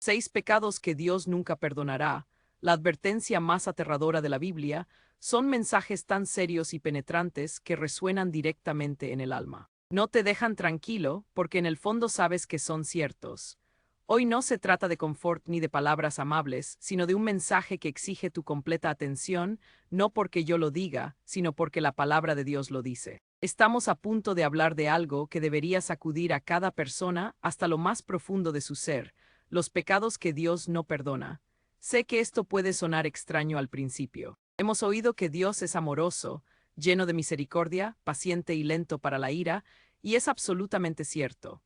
6 pecados que Dios nunca perdonará, la advertencia más aterradora de la Biblia, son mensajes tan serios y penetrantes que resuenan directamente en el alma. No te dejan tranquilo porque en el fondo sabes que son ciertos. Hoy no se trata de confort ni de palabras amables, sino de un mensaje que exige tu completa atención, no porque yo lo diga, sino porque la palabra de Dios lo dice. Estamos a punto de hablar de algo que debería sacudir a cada persona hasta lo más profundo de su ser, los pecados que Dios no perdona. Sé que esto puede sonar extraño al principio. Hemos oído que Dios es amoroso, lleno de misericordia, paciente y lento para la ira, y es absolutamente cierto.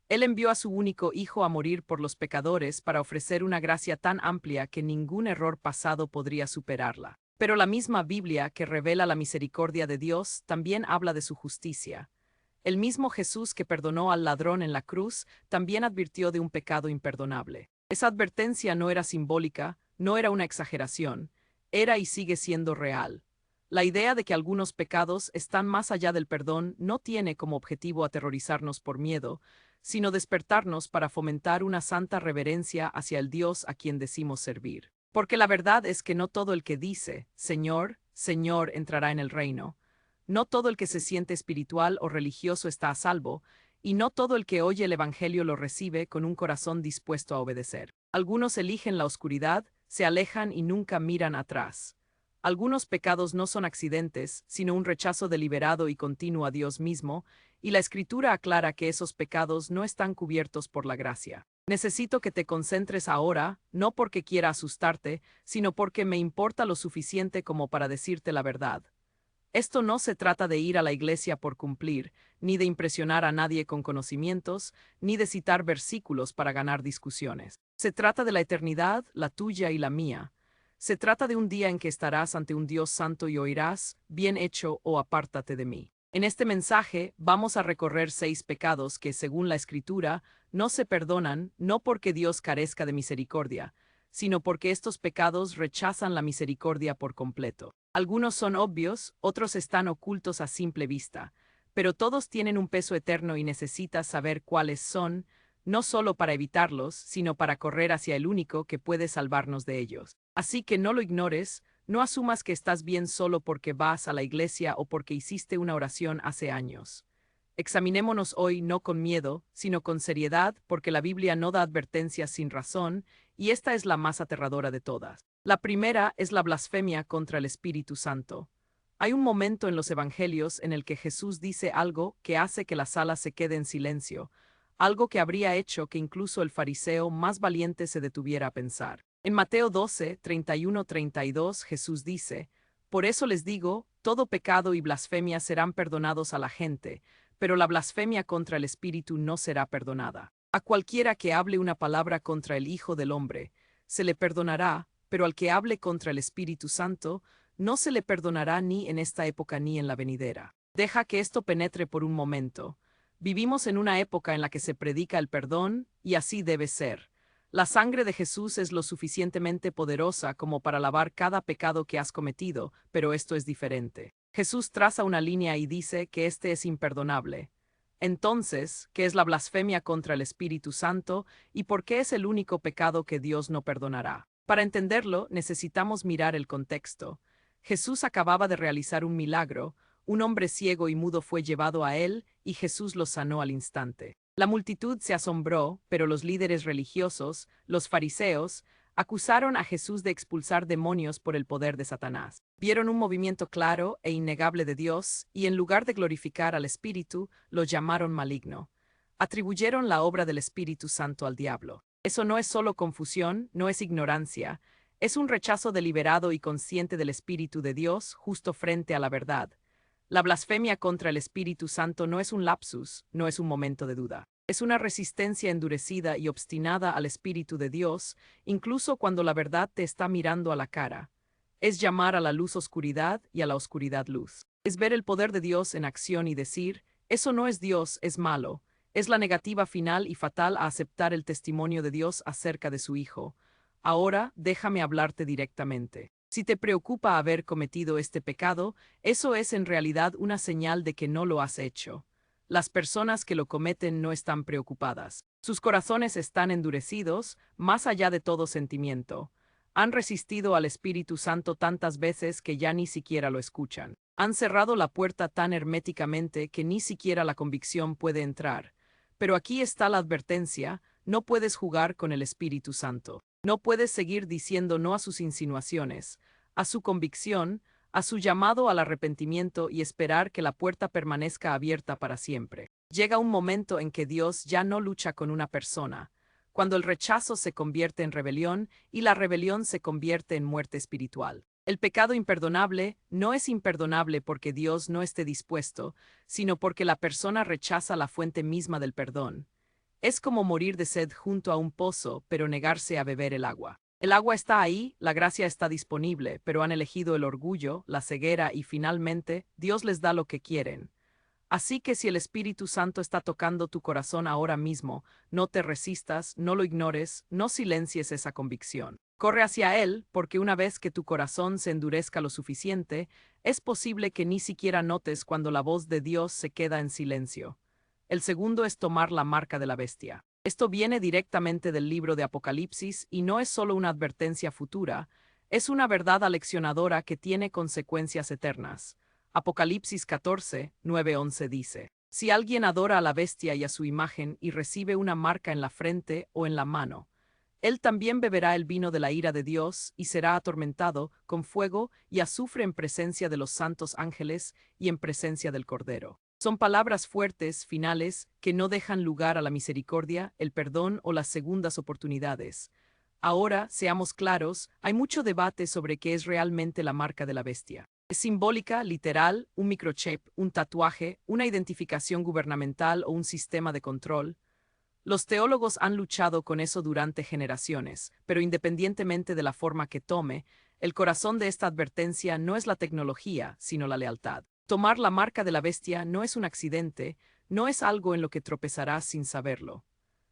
Él envió a su único Hijo a morir por los pecadores para ofrecer una gracia tan amplia que ningún error pasado podría superarla. Pero la misma Biblia que revela la misericordia de Dios también habla de su justicia. El mismo Jesús que perdonó al ladrón en la cruz también advirtió de un pecado imperdonable. Esa advertencia no era simbólica, no era una exageración, era y sigue siendo real. La idea de que algunos pecados están más allá del perdón no tiene como objetivo aterrorizarnos por miedo, sino despertarnos para fomentar una santa reverencia hacia el Dios a quien decimos servir. Porque la verdad es que no todo el que dice, Señor, Señor, entrará en el reino. No todo el que se siente espiritual o religioso está a salvo, y no todo el que oye el Evangelio lo recibe con un corazón dispuesto a obedecer. Algunos eligen la oscuridad, se alejan y nunca miran atrás. Algunos pecados no son accidentes, sino un rechazo deliberado y continuo a Dios mismo, y la Escritura aclara que esos pecados no están cubiertos por la gracia. Necesito que te concentres ahora, no porque quiera asustarte, sino porque me importa lo suficiente como para decirte la verdad. Esto no se trata de ir a la iglesia por cumplir, ni de impresionar a nadie con conocimientos, ni de citar versículos para ganar discusiones. Se trata de la eternidad, la tuya y la mía. Se trata de un día en que estarás ante un Dios santo y oirás, bien hecho o apártate de mí. En este mensaje vamos a recorrer 6 pecados que, según la Escritura, no se perdonan, no porque Dios carezca de misericordia, sino porque estos pecados rechazan la misericordia por completo. Algunos son obvios, otros están ocultos a simple vista, pero todos tienen un peso eterno y necesitas saber cuáles son, no solo para evitarlos, sino para correr hacia el único que puede salvarnos de ellos. Así que no lo ignores, no asumas que estás bien solo porque vas a la iglesia o porque hiciste una oración hace años. Examinémonos hoy no con miedo, sino con seriedad, porque la Biblia no da advertencias sin razón, y esta es la más aterradora de todas. La primera es la blasfemia contra el Espíritu Santo. Hay un momento en los Evangelios en el que Jesús dice algo que hace que la sala se quede en silencio, algo que habría hecho que incluso el fariseo más valiente se detuviera a pensar. En Mateo 12, 31-32, Jesús dice: Por eso les digo, todo pecado y blasfemia serán perdonados a la gente, pero la blasfemia contra el Espíritu no será perdonada. A cualquiera que hable una palabra contra el Hijo del Hombre, se le perdonará, pero al que hable contra el Espíritu Santo, no se le perdonará ni en esta época ni en la venidera. Deja que esto penetre por un momento. Vivimos en una época en la que se predica el perdón, y así debe ser. La sangre de Jesús es lo suficientemente poderosa como para lavar cada pecado que has cometido, pero esto es diferente. Jesús traza una línea y dice que este es imperdonable. Entonces, ¿qué es la blasfemia contra el Espíritu Santo y por qué es el único pecado que Dios no perdonará? Para entenderlo, necesitamos mirar el contexto. Jesús acababa de realizar un milagro, un hombre ciego y mudo fue llevado a él y Jesús lo sanó al instante. La multitud se asombró, pero los líderes religiosos, los fariseos, acusaron a Jesús de expulsar demonios por el poder de Satanás. Vieron un movimiento claro e innegable de Dios y en lugar de glorificar al Espíritu, lo llamaron maligno. Atribuyeron la obra del Espíritu Santo al diablo. Eso no es solo confusión, no es ignorancia, es un rechazo deliberado y consciente del Espíritu de Dios justo frente a la verdad. La blasfemia contra el Espíritu Santo no es un lapsus, no es un momento de duda. Es una resistencia endurecida y obstinada al Espíritu de Dios, incluso cuando la verdad te está mirando a la cara. Es llamar a la luz oscuridad y a la oscuridad luz. Es ver el poder de Dios en acción y decir, eso no es Dios, es malo. Es la negativa final y fatal a aceptar el testimonio de Dios acerca de su Hijo. Ahora, déjame hablarte directamente. Si te preocupa haber cometido este pecado, eso es en realidad una señal de que no lo has hecho. Las personas que lo cometen no están preocupadas. Sus corazones están endurecidos, más allá de todo sentimiento. Han resistido al Espíritu Santo tantas veces que ya ni siquiera lo escuchan. Han cerrado la puerta tan herméticamente que ni siquiera la convicción puede entrar. Pero aquí está la advertencia: no puedes jugar con el Espíritu Santo. No puedes seguir diciendo no a sus insinuaciones, a su convicción, a su llamado al arrepentimiento y esperar que la puerta permanezca abierta para siempre. Llega un momento en que Dios ya no lucha con una persona, cuando el rechazo se convierte en rebelión y la rebelión se convierte en muerte espiritual. El pecado imperdonable no es imperdonable porque Dios no esté dispuesto, sino porque la persona rechaza la fuente misma del perdón. Es como morir de sed junto a un pozo, pero negarse a beber el agua. El agua está ahí, la gracia está disponible, pero han elegido el orgullo, la ceguera y finalmente, Dios les da lo que quieren. Así que si el Espíritu Santo está tocando tu corazón ahora mismo, no te resistas, no lo ignores, no silencies esa convicción. Corre hacia Él, porque una vez que tu corazón se endurezca lo suficiente, es posible que ni siquiera notes cuando la voz de Dios se queda en silencio. El segundo es tomar la marca de la bestia. Esto viene directamente del libro de Apocalipsis y no es solo una advertencia futura, es una verdad aleccionadora que tiene consecuencias eternas. Apocalipsis 14, 9-11 dice: si alguien adora a la bestia y a su imagen y recibe una marca en la frente o en la mano, él también beberá el vino de la ira de Dios y será atormentado con fuego y azufre en presencia de los santos ángeles y en presencia del Cordero. Son palabras fuertes, finales, que no dejan lugar a la misericordia, el perdón o las segundas oportunidades. Ahora, seamos claros, hay mucho debate sobre qué es realmente la marca de la bestia. ¿Es simbólica, literal, un microchip, un tatuaje, una identificación gubernamental o un sistema de control? Los teólogos han luchado con eso durante generaciones, pero independientemente de la forma que tome, el corazón de esta advertencia no es la tecnología, sino la lealtad. Tomar la marca de la bestia no es un accidente, no es algo en lo que tropezarás sin saberlo.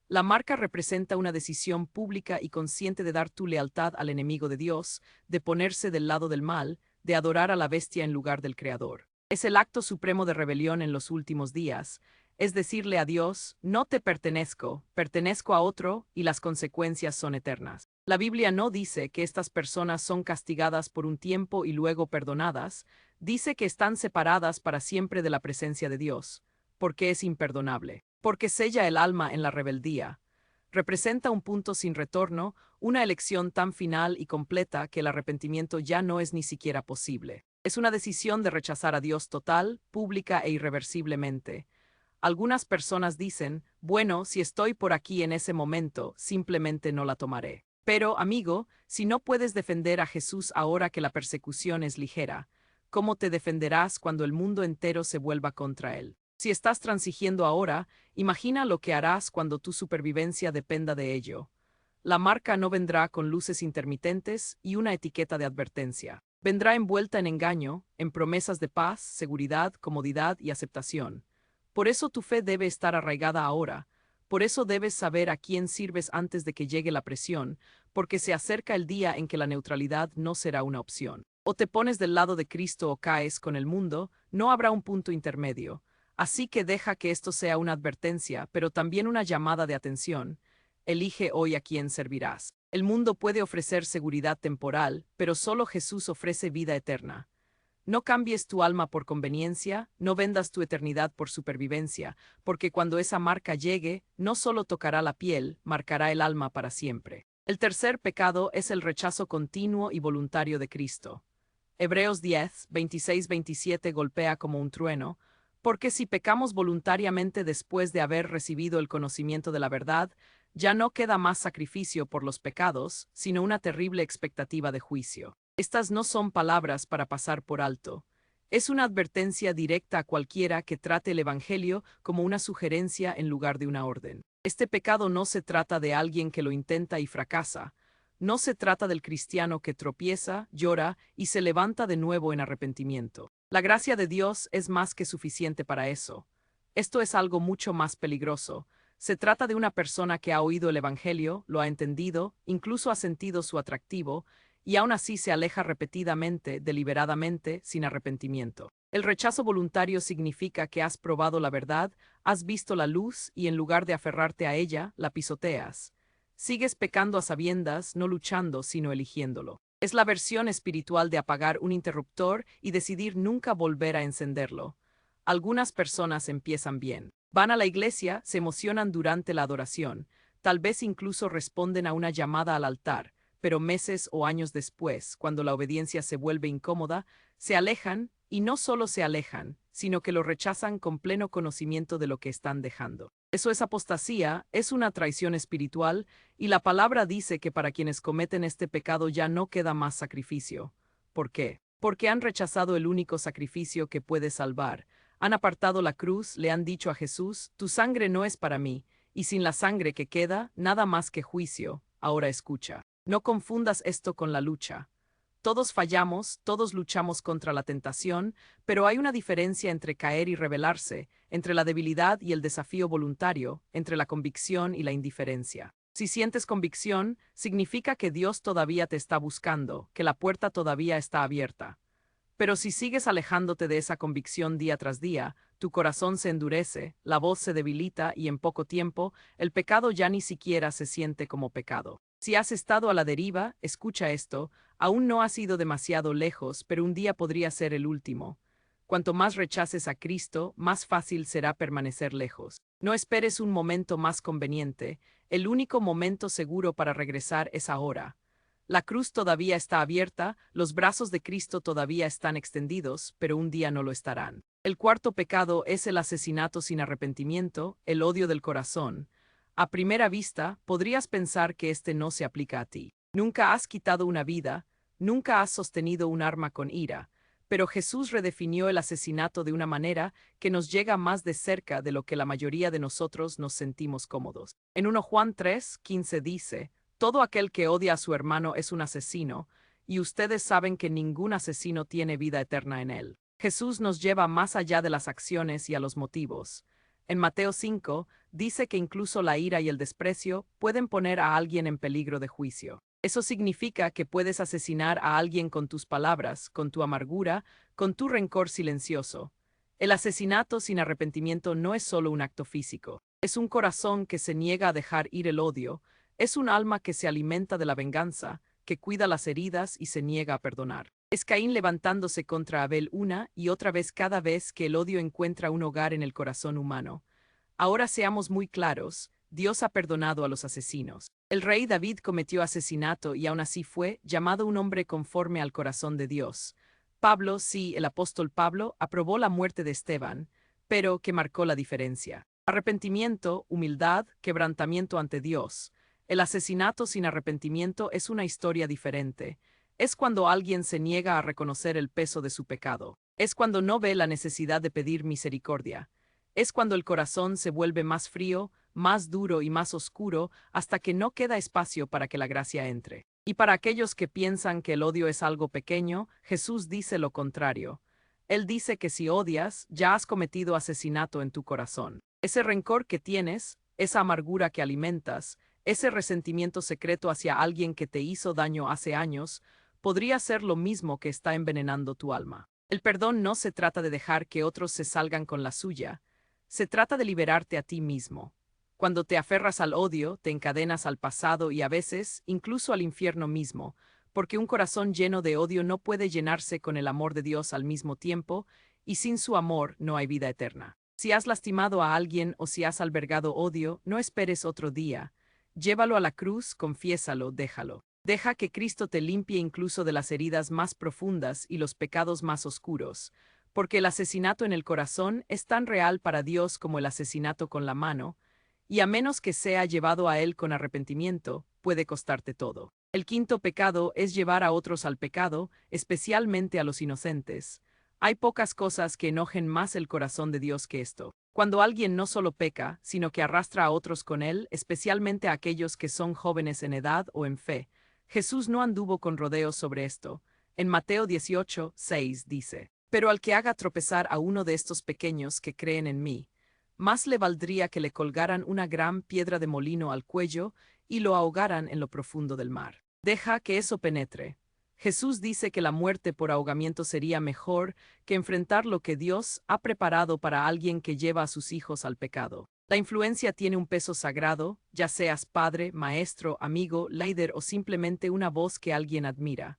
La marca representa una decisión pública y consciente de dar tu lealtad al enemigo de Dios, de ponerse del lado del mal, de adorar a la bestia en lugar del Creador. Es el acto supremo de rebelión en los últimos días, es decirle a Dios: no te pertenezco, pertenezco a otro, y las consecuencias son eternas. La Biblia no dice que estas personas son castigadas por un tiempo y luego perdonadas, dice que están separadas para siempre de la presencia de Dios, porque es imperdonable, porque sella el alma en la rebeldía. Representa un punto sin retorno, una elección tan final y completa que el arrepentimiento ya no es ni siquiera posible. Es una decisión de rechazar a Dios total, pública e irreversiblemente. Algunas personas dicen: bueno, si estoy por aquí en ese momento, simplemente no la tomaré. Pero, amigo, si no puedes defender a Jesús ahora que la persecución es ligera, ¿cómo te defenderás cuando el mundo entero se vuelva contra él? Si estás transigiendo ahora, imagina lo que harás cuando tu supervivencia dependa de ello. La marca no vendrá con luces intermitentes y una etiqueta de advertencia. Vendrá envuelta en engaño, en promesas de paz, seguridad, comodidad y aceptación. Por eso tu fe debe estar arraigada ahora. Por eso debes saber a quién sirves antes de que llegue la presión, porque se acerca el día en que la neutralidad no será una opción. O te pones del lado de Cristo o caes con el mundo, no habrá un punto intermedio. Así que deja que esto sea una advertencia, pero también una llamada de atención. Elige hoy a quién servirás. El mundo puede ofrecer seguridad temporal, pero solo Jesús ofrece vida eterna. No cambies tu alma por conveniencia, no vendas tu eternidad por supervivencia, porque cuando esa marca llegue, no solo tocará la piel, marcará el alma para siempre. El tercer pecado es el rechazo continuo y voluntario de Cristo. Hebreos 10, 26-27 golpea como un trueno, porque si pecamos voluntariamente después de haber recibido el conocimiento de la verdad, ya no queda más sacrificio por los pecados, sino una terrible expectativa de juicio. Estas no son palabras para pasar por alto. Es una advertencia directa a cualquiera que trate el Evangelio como una sugerencia en lugar de una orden. Este pecado no se trata de alguien que lo intenta y fracasa. No se trata del cristiano que tropieza, llora y se levanta de nuevo en arrepentimiento. La gracia de Dios es más que suficiente para eso. Esto es algo mucho más peligroso. Se trata de una persona que ha oído el Evangelio, lo ha entendido, incluso ha sentido su atractivo, y aún así se aleja repetidamente, deliberadamente, sin arrepentimiento. El rechazo voluntario significa que has probado la verdad, has visto la luz y en lugar de aferrarte a ella, la pisoteas. Sigues pecando a sabiendas, no luchando, sino eligiéndolo. Es la versión espiritual de apagar un interruptor y decidir nunca volver a encenderlo. Algunas personas empiezan bien. Van a la iglesia, se emocionan durante la adoración, tal vez incluso responden a una llamada al altar, pero meses o años después, cuando la obediencia se vuelve incómoda, se alejan, y no solo se alejan, sino que lo rechazan con pleno conocimiento de lo que están dejando. Eso es apostasía, es una traición espiritual, y la palabra dice que para quienes cometen este pecado ya no queda más sacrificio. ¿Por qué? Porque han rechazado el único sacrificio que puede salvar. Han apartado la cruz, le han dicho a Jesús, tu sangre no es para mí, y sin la sangre que queda, nada más que juicio. Ahora escucha. No confundas esto con la lucha. Todos fallamos, todos luchamos contra la tentación, pero hay una diferencia entre caer y rebelarse, entre la debilidad y el desafío voluntario, entre la convicción y la indiferencia. Si sientes convicción, significa que Dios todavía te está buscando, que la puerta todavía está abierta. Pero si sigues alejándote de esa convicción día tras día, tu corazón se endurece, la voz se debilita y en poco tiempo, el pecado ya ni siquiera se siente como pecado. Si has estado a la deriva, escucha esto, aún no has ido demasiado lejos, pero un día podría ser el último. Cuanto más rechaces a Cristo, más fácil será permanecer lejos. No esperes un momento más conveniente, el único momento seguro para regresar es ahora. La cruz todavía está abierta, los brazos de Cristo todavía están extendidos, pero un día no lo estarán. El cuarto pecado es el asesinato sin arrepentimiento, el odio del corazón. A primera vista, podrías pensar que este no se aplica a ti. Nunca has quitado una vida, nunca has sostenido un arma con ira, pero Jesús redefinió el asesinato de una manera que nos llega más de cerca de lo que la mayoría de nosotros nos sentimos cómodos. En 1 Juan 3:15 dice, todo aquel que odia a su hermano es un asesino, y ustedes saben que ningún asesino tiene vida eterna en él. Jesús nos lleva más allá de las acciones y a los motivos. En Mateo 5, dice que incluso la ira y el desprecio pueden poner a alguien en peligro de juicio. Eso significa que puedes asesinar a alguien con tus palabras, con tu amargura, con tu rencor silencioso. El asesinato sin arrepentimiento no es solo un acto físico, es un corazón que se niega a dejar ir el odio, es un alma que se alimenta de la venganza, que cuida las heridas y se niega a perdonar. Es Caín levantándose contra Abel una y otra vez cada vez que el odio encuentra un hogar en el corazón humano. Ahora seamos muy claros, Dios ha perdonado a los asesinos. El rey David cometió asesinato y aún así fue llamado un hombre conforme al corazón de Dios. Pablo, sí, el apóstol Pablo, aprobó la muerte de Esteban, pero ¿qué marcó la diferencia? Arrepentimiento, humildad, quebrantamiento ante Dios. El asesinato sin arrepentimiento es una historia diferente. Es cuando alguien se niega a reconocer el peso de su pecado. Es cuando no ve la necesidad de pedir misericordia. Es cuando el corazón se vuelve más frío, más duro y más oscuro hasta que no queda espacio para que la gracia entre. Y para aquellos que piensan que el odio es algo pequeño, Jesús dice lo contrario. Él dice que si odias, ya has cometido asesinato en tu corazón. Ese rencor que tienes, esa amargura que alimentas, ese resentimiento secreto hacia alguien que te hizo daño hace años, podría ser lo mismo que está envenenando tu alma. El perdón no se trata de dejar que otros se salgan con la suya, se trata de liberarte a ti mismo. Cuando te aferras al odio, te encadenas al pasado y a veces, incluso al infierno mismo, porque un corazón lleno de odio no puede llenarse con el amor de Dios al mismo tiempo, y sin su amor no hay vida eterna. Si has lastimado a alguien o si has albergado odio, no esperes otro día. Llévalo a la cruz, confiésalo, déjalo. Deja que Cristo te limpie incluso de las heridas más profundas y los pecados más oscuros, porque el asesinato en el corazón es tan real para Dios como el asesinato con la mano, y a menos que sea llevado a Él con arrepentimiento, puede costarte todo. El quinto pecado es llevar a otros al pecado, especialmente a los inocentes. Hay pocas cosas que enojen más el corazón de Dios que esto. Cuando alguien no solo peca, sino que arrastra a otros con él, especialmente a aquellos que son jóvenes en edad o en fe. Jesús no anduvo con rodeos sobre esto. En Mateo 18:6 dice, pero al que haga tropezar a uno de estos pequeños que creen en mí, más le valdría que le colgaran una gran piedra de molino al cuello y lo ahogaran en lo profundo del mar. Deja que eso penetre. Jesús dice que la muerte por ahogamiento sería mejor que enfrentar lo que Dios ha preparado para alguien que lleva a sus hijos al pecado. La influencia tiene un peso sagrado, ya seas padre, maestro, amigo, líder o simplemente una voz que alguien admira.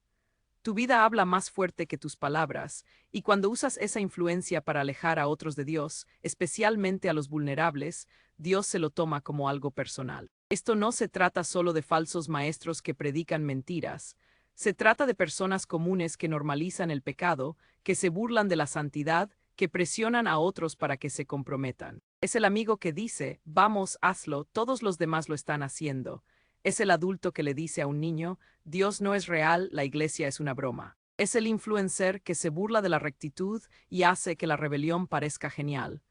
Tu vida habla más fuerte que tus palabras, y cuando usas esa influencia para alejar a otros de Dios, especialmente a los vulnerables, Dios se lo toma como algo personal. Esto no se trata solo de falsos maestros que predican mentiras. Se trata de personas comunes que normalizan el pecado, que se burlan de la santidad, que presionan a otros para que se comprometan. Es el amigo que dice, vamos, hazlo, todos los demás lo están haciendo. Es el adulto que le dice a un niño, Dios no es real, la iglesia es una broma. Es el influencer que se burla de la rectitud y hace que la rebelión parezca genial.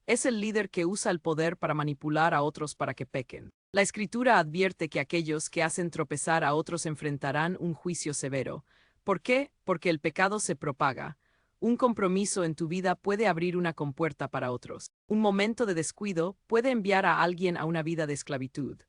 Es el líder que usa el poder para manipular a otros para que pequen. La Escritura advierte que aquellos que hacen tropezar a otros enfrentarán un juicio severo. ¿Por qué? Porque el pecado se propaga. Un compromiso en tu vida puede abrir una compuerta para otros. Un momento de descuido puede enviar a alguien a una vida de esclavitud.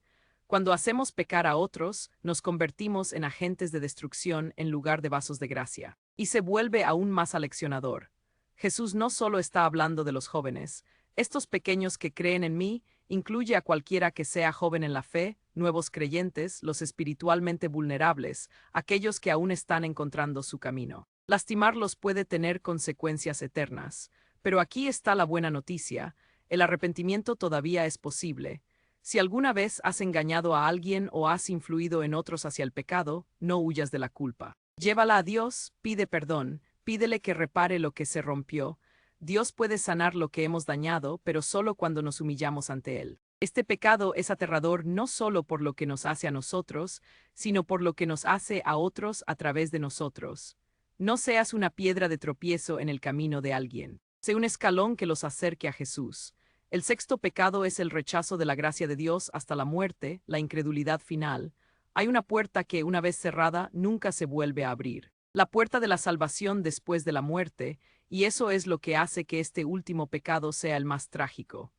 Cuando hacemos pecar a otros, nos convertimos en agentes de destrucción en lugar de vasos de gracia. Y se vuelve aún más aleccionador. Jesús no solo está hablando de los jóvenes. Estos pequeños que creen en mí incluye a cualquiera que sea joven en la fe, nuevos creyentes, los espiritualmente vulnerables, aquellos que aún están encontrando su camino. Lastimarlos puede tener consecuencias eternas. Pero aquí está la buena noticia. El arrepentimiento todavía es posible. Si alguna vez has engañado a alguien o has influido en otros hacia el pecado, no huyas de la culpa. Llévala a Dios, pide perdón, pídele que repare lo que se rompió. Dios puede sanar lo que hemos dañado, pero solo cuando nos humillamos ante Él. Este pecado es aterrador no solo por lo que nos hace a nosotros, sino por lo que nos hace a otros a través de nosotros. No seas una piedra de tropiezo en el camino de alguien. Sé un escalón que los acerque a Jesús. El sexto pecado es el rechazo de la gracia de Dios hasta la muerte, la incredulidad final. Hay una puerta que, una vez cerrada, nunca se vuelve a abrir. La puerta de la salvación después de la muerte, y eso es lo que hace que este último pecado sea el más trágico.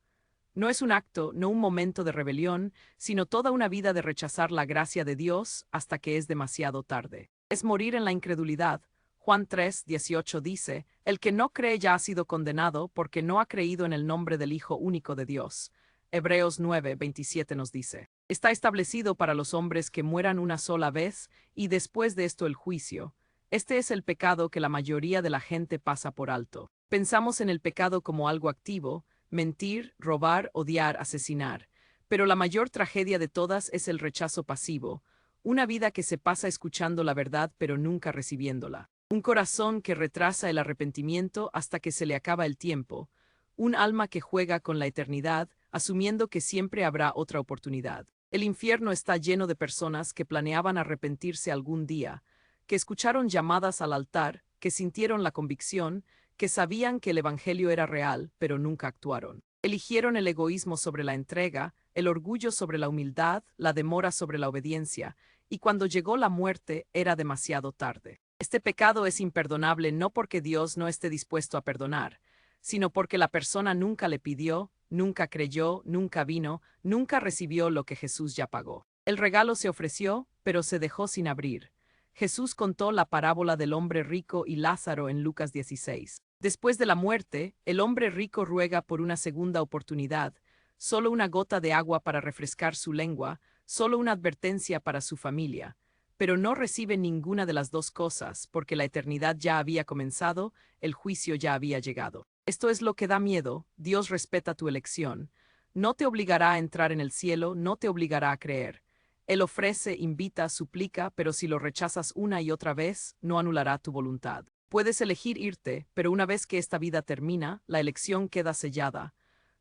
No es un acto, no un momento de rebelión, sino toda una vida de rechazar la gracia de Dios hasta que es demasiado tarde. Es morir en la incredulidad. Juan 3:18 dice, el que no cree ya ha sido condenado porque no ha creído en el nombre del Hijo único de Dios. Hebreos 9:27 nos dice, está establecido para los hombres que mueran una sola vez y después de esto el juicio. Este es el pecado que la mayoría de la gente pasa por alto. Pensamos en el pecado como algo activo, mentir, robar, odiar, asesinar. Pero la mayor tragedia de todas es el rechazo pasivo, una vida que se pasa escuchando la verdad pero nunca recibiéndola. Un corazón que retrasa el arrepentimiento hasta que se le acaba el tiempo. Un alma que juega con la eternidad, asumiendo que siempre habrá otra oportunidad. El infierno está lleno de personas que planeaban arrepentirse algún día, que escucharon llamadas al altar, que sintieron la convicción, que sabían que el evangelio era real, pero nunca actuaron. Eligieron el egoísmo sobre la entrega, el orgullo sobre la humildad, la demora sobre la obediencia, y cuando llegó la muerte era demasiado tarde. Este pecado es imperdonable no porque Dios no esté dispuesto a perdonar, sino porque la persona nunca le pidió, nunca creyó, nunca vino, nunca recibió lo que Jesús ya pagó. El regalo se ofreció, pero se dejó sin abrir. Jesús contó la parábola del hombre rico y Lázaro en Lucas 16. Después de la muerte, el hombre rico ruega por una segunda oportunidad, solo una gota de agua para refrescar su lengua, solo una advertencia para su familia. Pero no recibe ninguna de las dos cosas, porque la eternidad ya había comenzado, el juicio ya había llegado. Esto es lo que da miedo. Dios respeta tu elección. No te obligará a entrar en el cielo, no te obligará a creer. Él ofrece, invita, suplica, pero si lo rechazas una y otra vez, no anulará tu voluntad. Puedes elegir irte, pero una vez que esta vida termina, la elección queda sellada.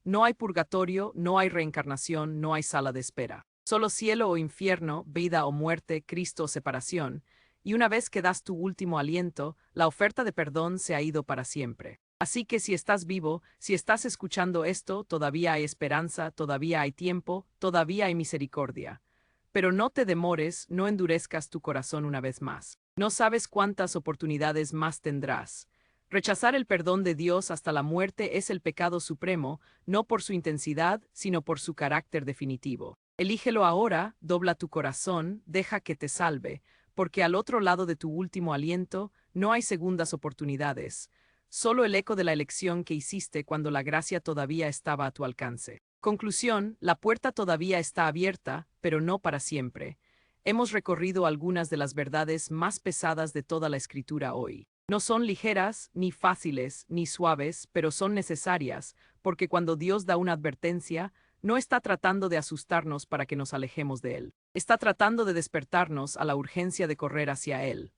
No hay purgatorio, no hay reencarnación, no hay sala de espera. Solo cielo o infierno, vida o muerte, Cristo o separación. Y una vez que das tu último aliento, la oferta de perdón se ha ido para siempre. Así que si estás vivo, si estás escuchando esto, todavía hay esperanza, todavía hay tiempo, todavía hay misericordia. Pero no te demores, no endurezcas tu corazón una vez más. No sabes cuántas oportunidades más tendrás. Rechazar el perdón de Dios hasta la muerte es el pecado supremo, no por su intensidad, sino por su carácter definitivo. Elígelo ahora, dobla tu corazón, deja que te salve, porque al otro lado de tu último aliento no hay segundas oportunidades, solo el eco de la elección que hiciste cuando la gracia todavía estaba a tu alcance. Conclusión, la puerta todavía está abierta, pero no para siempre. Hemos recorrido algunas de las verdades más pesadas de toda la Escritura hoy. No son ligeras, ni fáciles, ni suaves, pero son necesarias, porque cuando Dios da una advertencia, no está tratando de asustarnos para que nos alejemos de Él. Está tratando de despertarnos a la urgencia de correr hacia Él.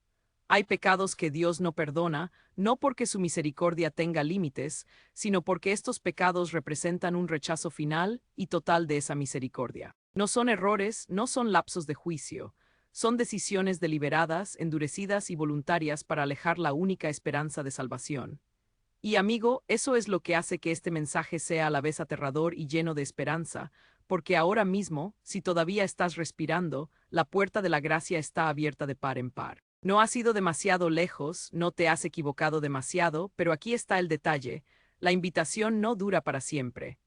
Hay pecados que Dios no perdona, no porque su misericordia tenga límites, sino porque estos pecados representan un rechazo final y total de esa misericordia. No son errores, no son lapsos de juicio. Son decisiones deliberadas, endurecidas y voluntarias para alejar la única esperanza de salvación. Y amigo, eso es lo que hace que este mensaje sea a la vez aterrador y lleno de esperanza, porque ahora mismo, si todavía estás respirando, la puerta de la gracia está abierta de par en par. No has ido demasiado lejos, no te has equivocado demasiado, pero aquí está el detalle: la invitación no dura para siempre.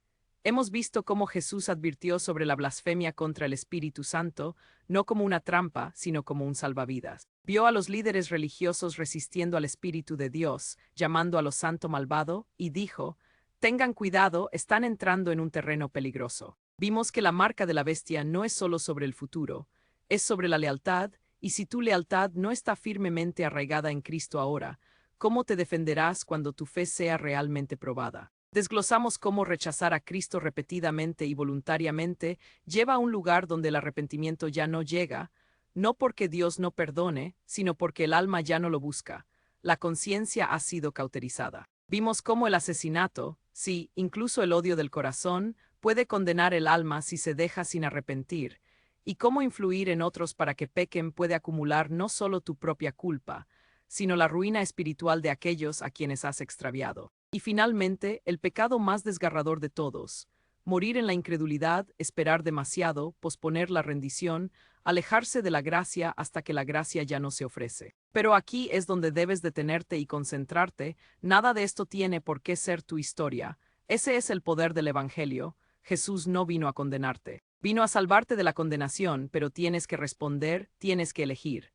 Hemos visto cómo Jesús advirtió sobre la blasfemia contra el Espíritu Santo, no como una trampa, sino como un salvavidas. Vio a los líderes religiosos resistiendo al Espíritu de Dios, llamando a lo santo malvado, y dijo: tengan cuidado, están entrando en un terreno peligroso. Vimos que la marca de la bestia no es solo sobre el futuro, es sobre la lealtad, y si tu lealtad no está firmemente arraigada en Cristo ahora, ¿cómo te defenderás cuando tu fe sea realmente probada? Desglosamos cómo rechazar a Cristo repetidamente y voluntariamente lleva a un lugar donde el arrepentimiento ya no llega, no porque Dios no perdone, sino porque el alma ya no lo busca. La conciencia ha sido cauterizada. Vimos cómo el asesinato, sí, incluso el odio del corazón, puede condenar el alma si se deja sin arrepentir, y cómo influir en otros para que pequen puede acumular no solo tu propia culpa, sino la ruina espiritual de aquellos a quienes has extraviado. Y finalmente, el pecado más desgarrador de todos: morir en la incredulidad, esperar demasiado, posponer la rendición, alejarse de la gracia hasta que la gracia ya no se ofrece. Pero aquí es donde debes detenerte y concentrarte. Nada de esto tiene por qué ser tu historia. Ese es el poder del Evangelio. Jesús no vino a condenarte. Vino a salvarte de la condenación, pero tienes que responder, tienes que elegir.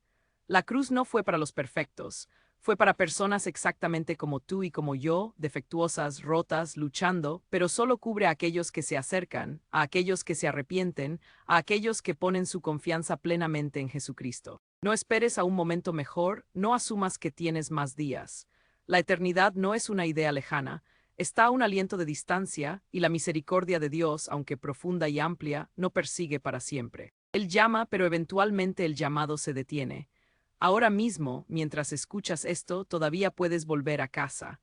La cruz no fue para los perfectos, fue para personas exactamente como tú y como yo, defectuosas, rotas, luchando, pero solo cubre a aquellos que se acercan, a aquellos que se arrepienten, a aquellos que ponen su confianza plenamente en Jesucristo. No esperes a un momento mejor, no asumas que tienes más días. La eternidad no es una idea lejana. Está a un aliento de distancia, y la misericordia de Dios, aunque profunda y amplia, no persigue para siempre. Él llama, pero eventualmente el llamado se detiene. Ahora mismo, mientras escuchas esto, todavía puedes volver a casa.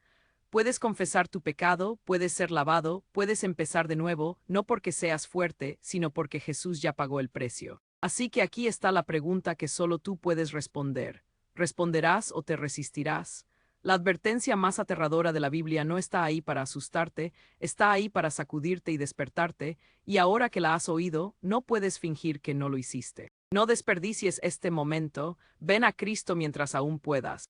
Puedes confesar tu pecado, puedes ser lavado, puedes empezar de nuevo, no porque seas fuerte, sino porque Jesús ya pagó el precio. Así que aquí está la pregunta que solo tú puedes responder. ¿Responderás o te resistirás? La advertencia más aterradora de la Biblia no está ahí para asustarte, está ahí para sacudirte y despertarte, y ahora que la has oído, no puedes fingir que no lo hiciste. No desperdicies este momento, ven a Cristo mientras aún puedas.